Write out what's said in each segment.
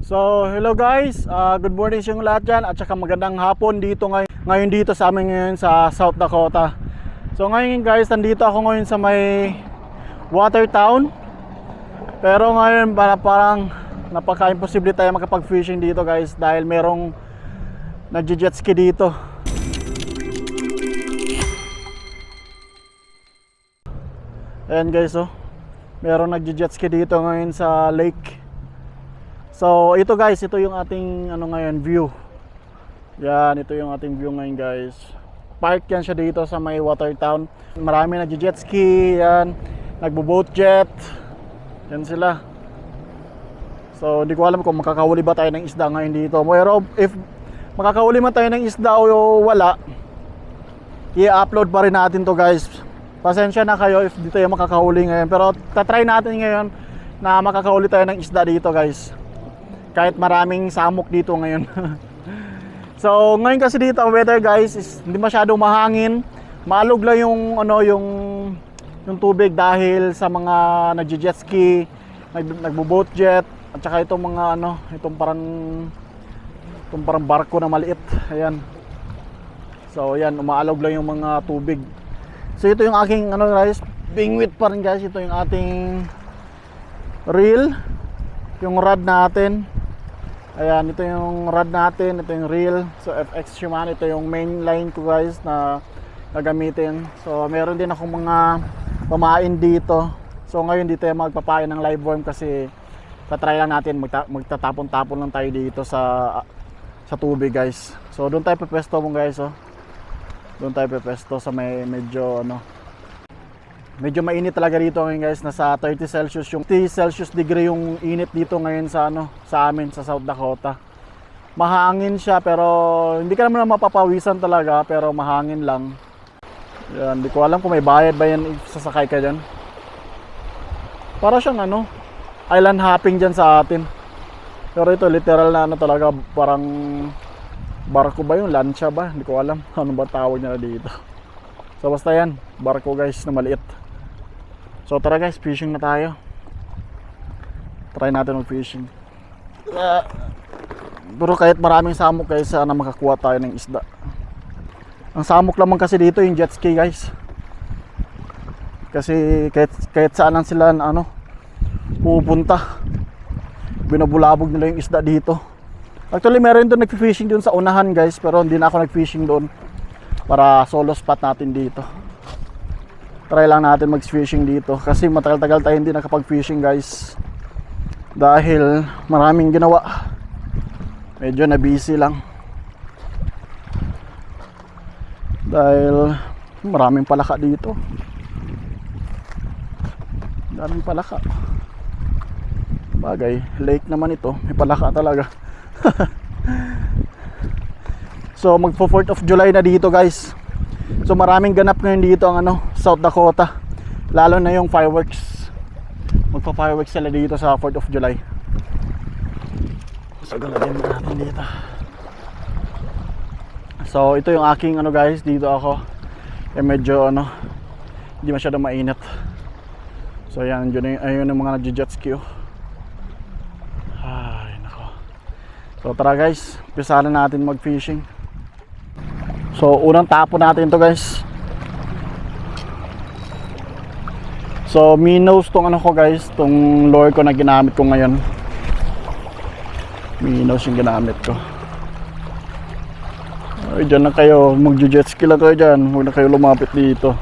So, hello guys, good morning sa inyong lahat dyan at saka magandang hapon dito ngayon dito sa amin ngayon sa South Dakota. So ngayon guys, nandito ako ngayon sa may Watertown. Pero ngayon parang napaka-imposible tayo makapag-fishing dito guys dahil merong nagje-jet ski dito. Ayan guys, oh. Merong nagje-jet ski dito ngayon sa lake. So ito guys, ito yung ating ngayon view. Yan, ito yung ating view ngayon guys. Park yan siya dito sa may Watertown. Marami nagje-jet ski, yan, nagbo-boat jet. Yan sila. So hindi ko alam kung makakahuli ba tayo ng isda ngayon dito. Pero if makakahuli man tayo ng isda o wala, i-upload pa rin natin to guys. Pasensya na kayo if di tayo makakahuli ngayon. Pero tatry natin ngayon na makakahuli tayo ng isda dito guys. Kahit maraming samok dito ngayon. So ngayon kasi dito ang weather guys is hindi masyadong mahangin. Maalog lang yung yung tubig dahil sa mga nagje-jet ski, nagbo-boat jet at saka itong mga itong parang barko na maliit. Ayan. So ayan, umaalog lang yung mga tubig. So ito yung aking guys, bingwit pa rin guys. Ito yung ating reel, yung rod natin. Ayan, ito yung rod natin, ito yung reel. So FX Shimano, ito yung main line ko guys na gagamitin. So meron din akong mga pamain dito. So ngayon dito tayo magpapain ng live worm kasi tatry lang natin, magtatapon-tapon lang tayo dito sa tubig guys. So doon tayo pepesto mo guys, oh. Doon tayo pepesto sa may medyo mainit talaga dito ngayon guys. Nasa 30 Celsius yung 30 Celsius degree yung init dito ngayon sa sa amin sa South Dakota. Mahangin siya pero hindi ka naman mapapawisan talaga, pero mahangin lang. Yan, hindi ko alam kung may bayad ba yan sasakay ka diyan. Para siyang island hopping diyan sa atin. Pero ito literal na talaga, parang barko ba yun? Lancha ba? Hindi ko alam ano ba tawag nila dito. So basta yan, barko guys na maliit. So tara guys, fishing na tayo. Try natin mag-fishing. Pero kahit maraming samok guys, sana makakuha tayo ng isda. Ang samok lamang kasi dito yung jet ski guys. Kasi kahit saan lang sila pupunta, binabulabog nila yung isda dito. Actually meron doon nag-fishing doon sa unahan guys, pero hindi na ako nag-fishing doon para solo spot natin dito. Try lang natin mag-fishing dito kasi matagal-tagal tayo hindi nakapag-fishing guys dahil maraming ginawa. Medyo na busy lang dahil maraming palaka dito. Daming palaka. Bagay, lake naman ito, may palaka talaga. So magpo 4th of July na dito guys. So maraming ganap ngayon dito ang South Dakota. Lalo na yung fireworks. Magpa-fireworks sila dito sa 4th of July. So galagyan natin dito. So ito yung aking guys, dito ako. Medyo hindi masyadong mainit. So yan, ayun yung mga nagje-jet ski. Ay nako. So tara guys, umpisahan na natin mag-fishing. So unang tapon natin to guys. So minnows tong ko guys, tong lure ko na ginamit ko ngayon. Minnows yung ginamit ko. Ay, dyan na kayo, mag-jet ski lang kayo dyan. Huwag na kayo lumapit dito.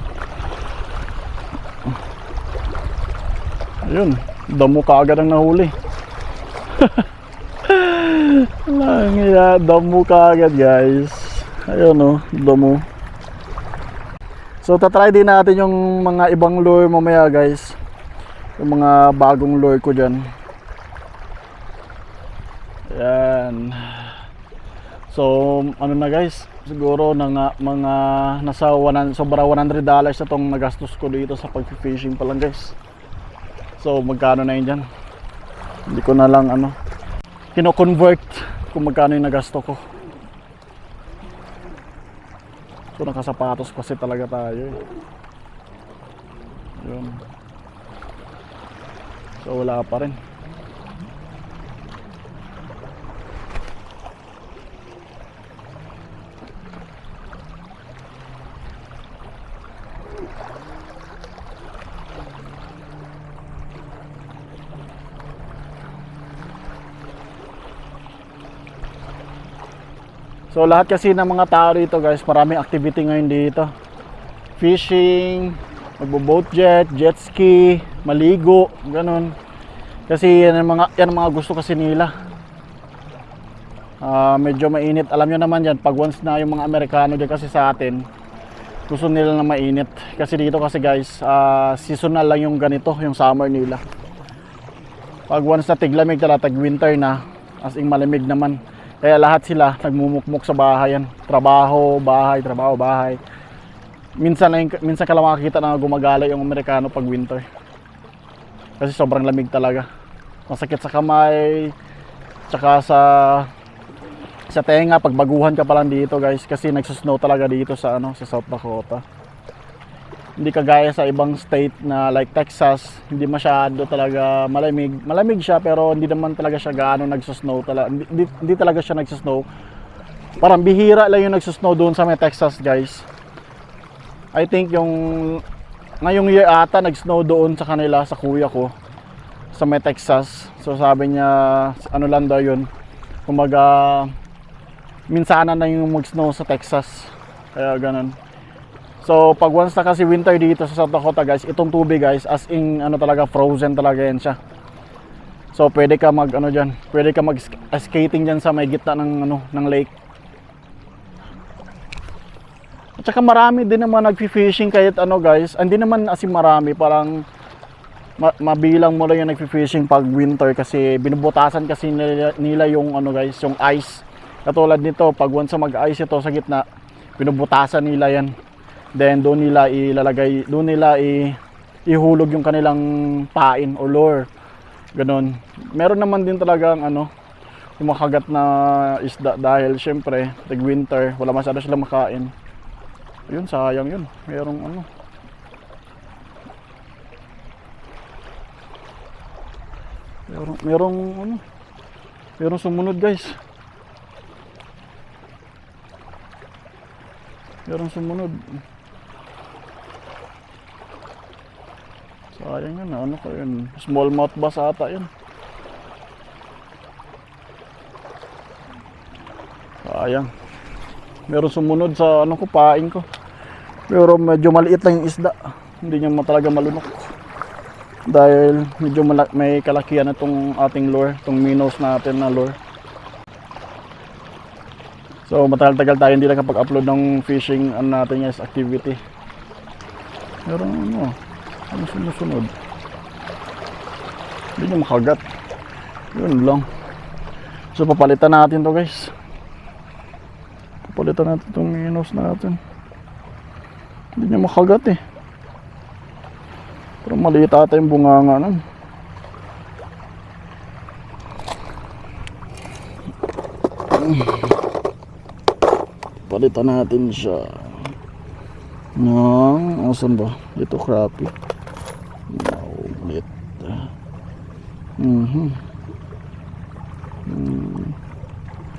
Ayun, damo kaagad ang nahuli. Damo kaagad guys. Ayun damo. So tatry din natin yung mga ibang lure mamaya guys. Yung mga bagong lure ko dyan. Ayan. So na guys, siguro mga nasa sobra $100 na tong nagastos ko dito sa pag-fishing pa lang guys. So magkano na yun dyan? Hindi ko na lang kino-convert kung magkano yung nagasto ko. So nakasapatos kasi talaga tayo. Yun. So wala pa rin. So lahat kasi ng mga tao dito guys, maraming activity ngayon dito. Fishing, magbo-boat jet, jet ski, maligo, ganun. Kasi yan ang mga gusto kasi nila. Medyo mainit. Alam nyo naman yan, pag once na yung mga Amerikano dyan kasi sa atin, gusto nila na mainit. Kasi dito kasi guys, seasonal lang yung ganito, yung summer nila. Pag once na tiglamig talaga, tag-winter na, as in malamig naman. Kaya lahat sila nagmumukmuk sa bahay yan. Trabaho, bahay, trabaho, bahay. Minsan ka lang makakita na gumagala yung Amerikano pag winter. Kasi sobrang lamig talaga. Masakit sa kamay, tsaka sa tenga, pag baguhan ka pa lang dito guys. Kasi nagsusnow talaga dito sa South Dakota. Hindi kagaya sa ibang state na like Texas, hindi masyado talaga malamig. Malamig siya pero hindi naman talaga siya gaano nagsusnow talaga. Hindi talaga siya nagsusnow. Parang bihira lang yung nagsusnow doon sa may Texas, guys. I think ngayong year ata nag-snow doon sa kanila, sa kuya ko, sa may Texas. So sabi niya, ano lang daw yun, kumaga minsanan na yung mag-snow sa Texas. Kaya ganun. So pag once na kasi winter dito sa South Dakota guys, itong tubig guys, as in talaga frozen talaga yan siya. So pwede ka pwede ka mag-skating diyan sa may gitna ng lake. At saka marami din naman nagfi-fishing kahit guys, hindi naman as in marami, parang mabilang mo lang yung nagfi-fishing pag winter kasi binubutasan kasi nila yung guys, yung ice. Katulad nito, pag once mag-ice ito sa gitna, binubutasan nila yan. Then doon nila ihulog yung kanilang pain o lure. Ganon. Meron naman din talagang yung makagat na isda dahil syempre tag winter, wala masyado silang makain. Yun, sayang yun. Merong sumunod guys. Merong sumunod. Sayang yun, ko yun? Smallmouth bass ata yun. Sayang. Meron sumunod sa pain ko. Pero medyo maliit lang yung isda. Hindi niya talaga malunok. Dahil medyo may kalakihan na itong ating lure, itong minnows natin na lure. So matagal-tagal tayo hindi nakapag-upload ng fishing natin guys, activity. Meron sumusunod. Hindi niya makagat. Yun lang. So papalitan natin to guys. Papalitan natin itong minnows natin. Hindi niya makagat eh. Pero maliit ata yung bunganga nun. Palitan natin siya ng asan ba? Dito crappie. Ulit.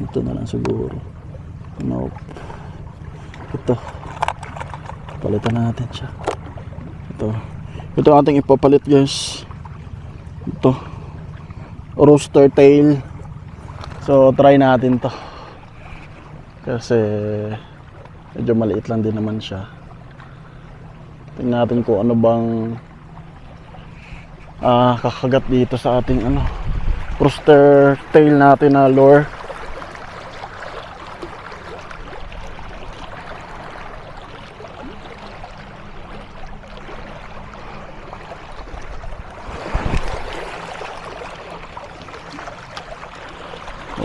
Ito na lang siguro. Nope. Ito. Palitan natin siya. Ito ang ating ipapalit guys. Ito. Rooster tail. So try natin to. Kasi medyo maliit lang din naman siya. Tingnan natin kung ano bang kakagat dito sa ating rooster tail natin na lure.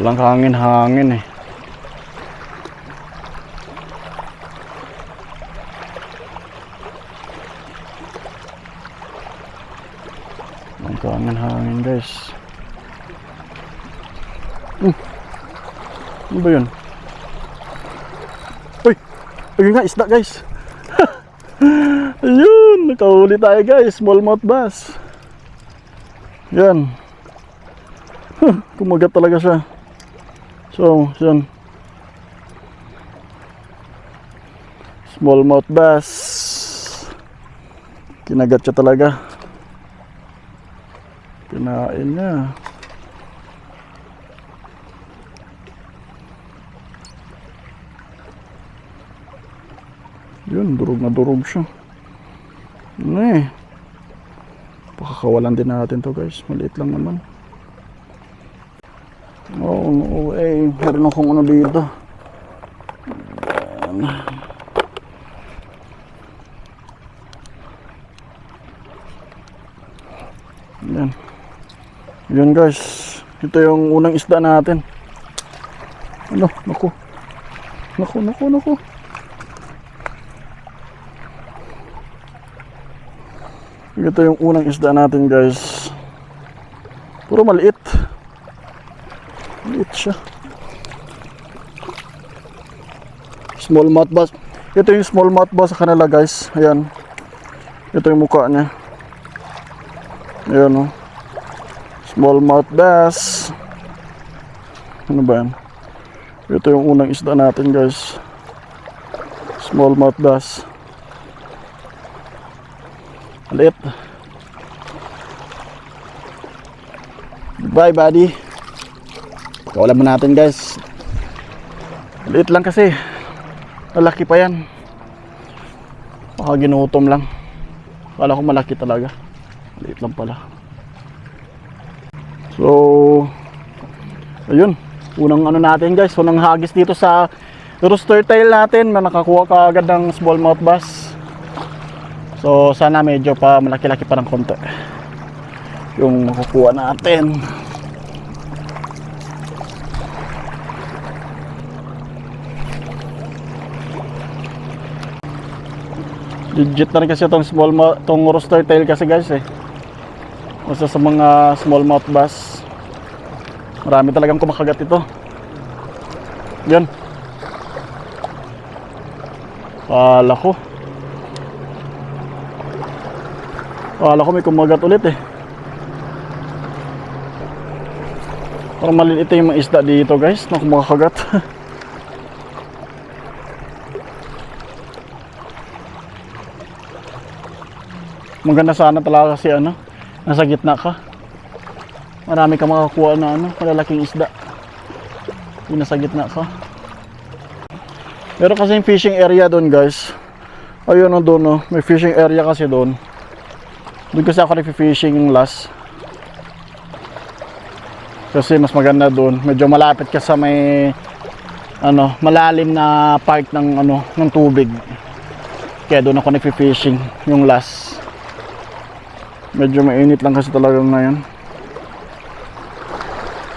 Walang hangin-hangin eh. Hangin guys. Ano ba yun? Uy! Ayun nga, isda guys. Ayun! Nakahuli tayo guys. Smallmouth bass. Yan. Kumagat talaga siya. So, yan. Smallmouth bass. Kinagat siya talaga. Kinain niya. Yun, durog na durog siya. Ano eh. Pakakawalan din natin to guys. Maliit lang naman. Oh, no way. Meron akong ano dito. Yan. Yan guys. Ito yung unang isda natin. Ano? Naku. Naku. Ito yung unang isda natin guys. Puro maliit. Maliit siya. Smallmouth bass. Ito yung smallmouth bass sa kanila guys. Ayan. Ito yung mukha niya. Ayan o. Smallmouth bass. Ano ba yan? Ito yung unang isda natin guys. Smallmouth bass. Maliit. Bye buddy. Kawalan mo natin guys. Maliit lang kasi. Malaki pa yan. Baka ginutom lang. Kala ko malaki talaga. Maliit lang pala. So ayun. Unang ano natin guys. Unang hagis dito sa rooster tail natin. Nakakuha ka agad ng smallmouth bass. So sana medyo pa malaki-laki pa ng konti yung makukuha natin. Legit na rin kasi itong itong rooster tail kasi guys eh. Basta sa mga smallmouth bass marami talagang kumakagat ito. Yan. Kala ko may kumagat ulit eh. Parang maliliit yung mga isda dito guys na kumakagat. Maganda sana talaga kasi ano, nasa gitna ka. Marami ka makakuha na ano, malalaking isda. Yung nasa gitna ka. Pero kasi yung fishing area doon guys. Ayun o doon o, may fishing area kasi doon. Doon kasi ako nag-fishing yung last. Kasi mas maganda doon. Medyo malapit ka sa may ano, malalim na part ng ano, ng tubig. Kaya doon ako nag-fishing yung last. Medyo mainit lang kasi talagang ngayon.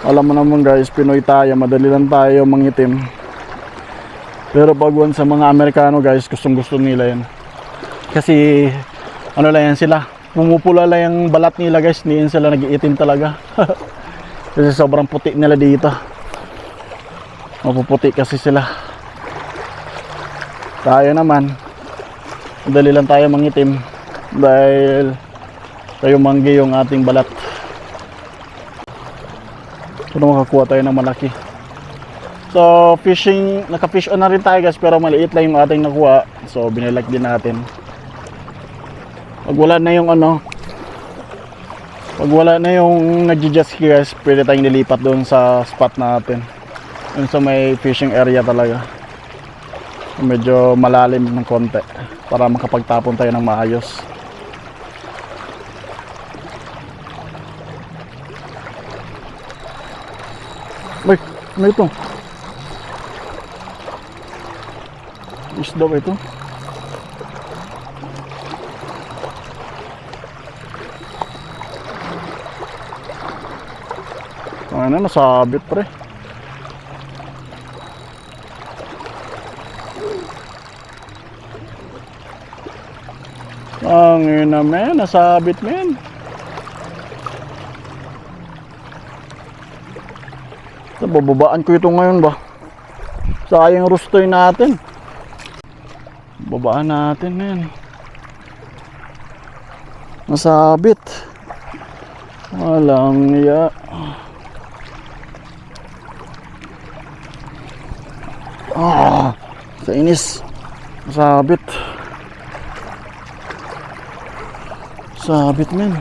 Alam mo naman guys, Pinoy tayo, madali lang tayo mangitim. Pero baguhan sa mga Amerikano guys, gustong gusto nila yan. Kasi ano lang yan sila, pumupula lang yung balat nila guys, hindi yan sila nag-iitim talaga. Kasi sobrang puti nila dito. Mapuputi kasi sila. Tayo naman, madali lang tayo mangitim dahil tayo manggi yung ating balat. Pero makakuha tayo ng malaki. So fishing, naka-fish on na rin tayo guys, pero maliit lang yung ating nakuha. So binilike din natin. Pag wala na yung ano, pag wala na yung nagji-jet ski guys, pwede tayong nilipat doon sa spot natin. Yun sa may fishing area talaga. Medyo malalim ng konti para makapagtapon tayo ng maayos. Uy, ano ito? Isda ba ito? Ano, nasabit pre. Ang ina men, nasabit men. Bababaan ko ito ngayon ba? Sayang rooster natin. Babaan natin men. Nasabit. Walang iya. Sa inis. Sabit. Sabit men.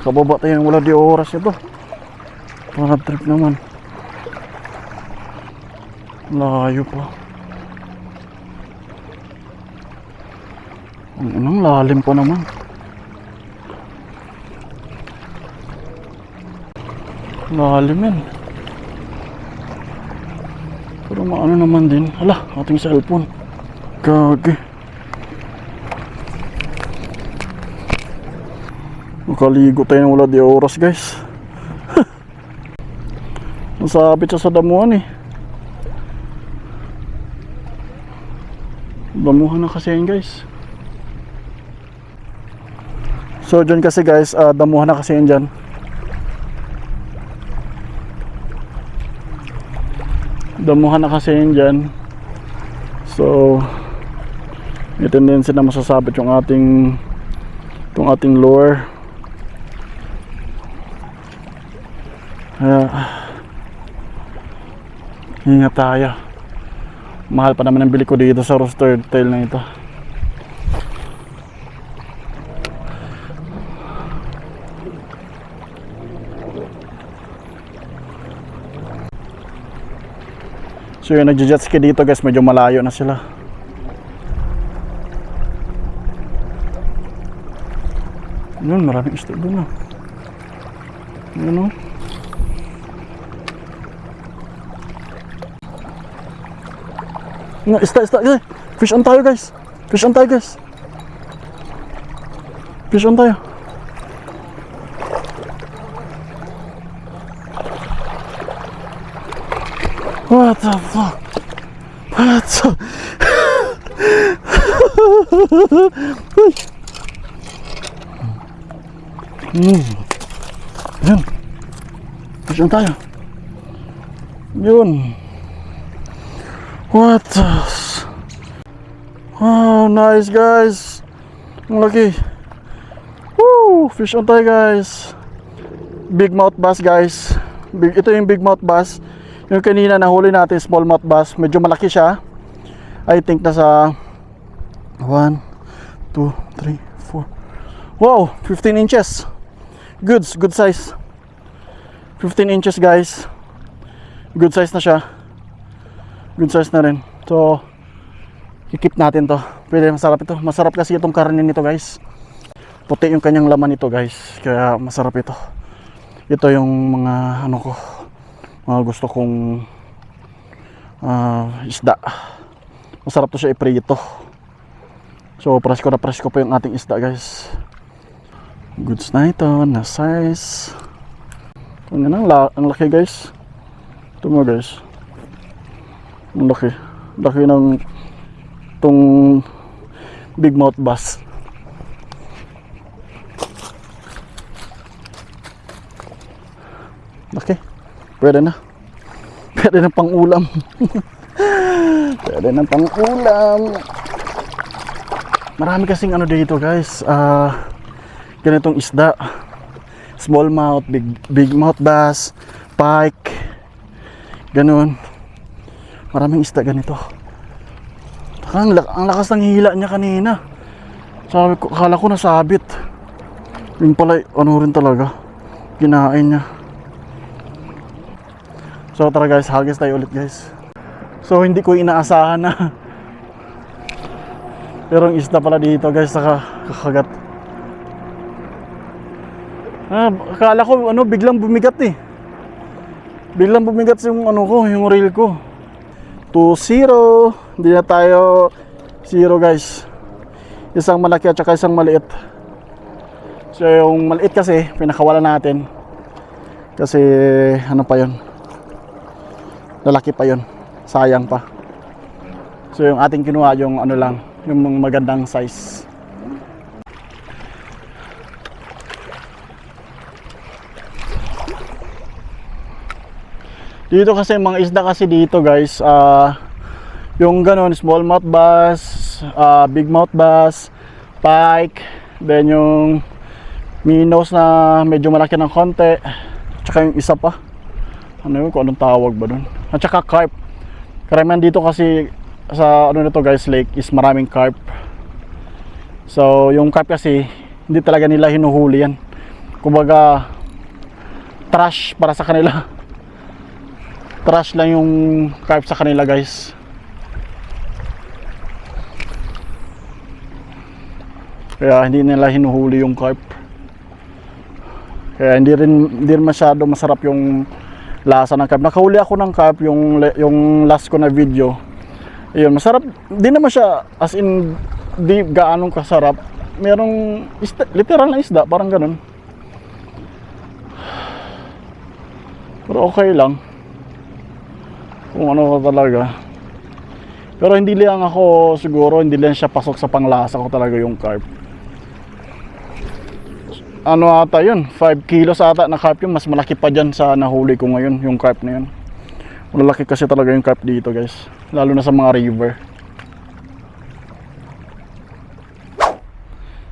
Kababa tayo ng wala di oras ito. Para trip naman. Layo pa. Ang lalim pa naman. Lalim yan. Pero maano naman din. Hala, ating cellphone. Gagi. Makaligo tayo ng wala di oras, guys. Masabit siya sa damuhan eh. Damuhan na kasi yan, guys. So dyan kasi guys, damuhan na kasi yan dyan. Damuhan na kasi yan dyan. So may tendency na masasabit yung ating lure. Ingat tayo. Mahal pa naman ang bili ko dito sa rooster tail na ito. So yung nagja-jet ski dito guys, medyo malayo na sila. Yun, maraming isda doon. Yun o. Isda. Fish on tayo guys. Fish on tayo. What the fuck? What the... Yun. Fish on tayo. Yun. What the... Oh, nice guys. Ang laki. Woo! Fish on tayo guys. Big mouth bass guys. Ito yung big mouth bass. Yung kanina nahuli natin, small mouth bass, medyo malaki siya. I think nasa 1, 2, 3, 4. Wow, 15 inches. Good size. 15 inches guys. Good size na siya. Good size na rin. So, i-keep natin to. Pwede, masarap ito. Masarap kasi itong karne nito guys. Puti yung kanyang laman nito guys. Kaya masarap ito. Ito yung mga ano ko. Gusto kong isda. Masarap to siya iprito. So presko pa yung ating isda guys. Goods na ito na size. Ang laki guys. Ito mo guys. Ang laki ng tong big mouth bass. Laki. Pwede na pang ulam. Pwede na pang ulam. Marami kasing ano dito guys, ganitong isda. Small mouth, big mouth bass, pike, ganun. Maraming isda ganito. Ang lakas ng hila niya kanina. Sabi ko, akala ko nasabit. Yung pala, ano rin talaga, kinain niya. So tara guys, hagis tayo ulit guys. So hindi ko inaasahan na merong isda pala dito guys, saka kakagat. Akala ko ano, biglang bumigat eh. Biglang bumigat yung ano ko, yung reel ko. 2-0. Hindi na tayo 0 guys. Isang malaki at saka isang maliit. So yung maliit kasi pinakawalan natin. Kasi ano pa yun, lalaki pa yun, sayang pa. So yung ating kinuha yung ano lang, yung magandang size. Dito kasi mga isda kasi dito guys, yung ganon, small mouth bass, big mouth bass, pike, then yung minnows na medyo malaki ng konti, tsaka yung isa pa, ano yun, kung anong tawag ba dun, at saka carp. Karamihan dito kasi sa ano nito guys, lake is maraming carp. So yung carp kasi hindi talaga nila hinuhuli yan, kumbaga trash para sa kanila. trash lang yung carp sa kanila guys. Kaya hindi nila hinuhuli yung carp. Kaya hindi rin masyado masarap yung lasa ng carp. Nakahuli ako ng carp yung last ko na video. Ayun, masarap. Hindi naman siya as in di gaanong kasarap. Merong isda, literal na isda, parang ganun. Pero okay lang. Kung ano talaga. Pero hindi lang ako siguro, hindi lang siya pasok sa panglasa ko talaga yung carp. Ano ata yun, 5 kilos ata na carp yun. Mas malaki pa dyan sa nahuli ko ngayon, yung carp na yun. Malaki kasi talaga yung carp dito guys, lalo na sa mga river.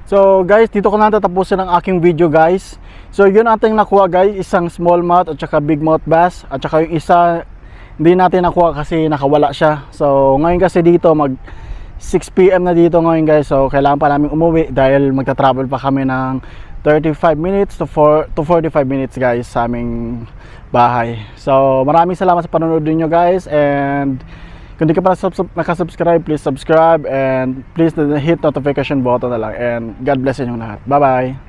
So guys, dito ko na tatapusin ang aking video guys. So yun ating nakuha guys, isang smallmouth at saka bigmouth bass. At saka yung isa hindi natin nakuha kasi nakawala siya. So ngayon kasi dito mag 6 PM na dito ngayon guys. So kailangan pa namin umuwi dahil magta-travel pa kami ng 35 minutes to 45 minutes guys sa aming bahay. So maraming salamat sa panonood niyo guys, and kung di ka pa nakasubscribe, please subscribe and please hit notification button na lang, and God bless inyong lahat. Bye bye.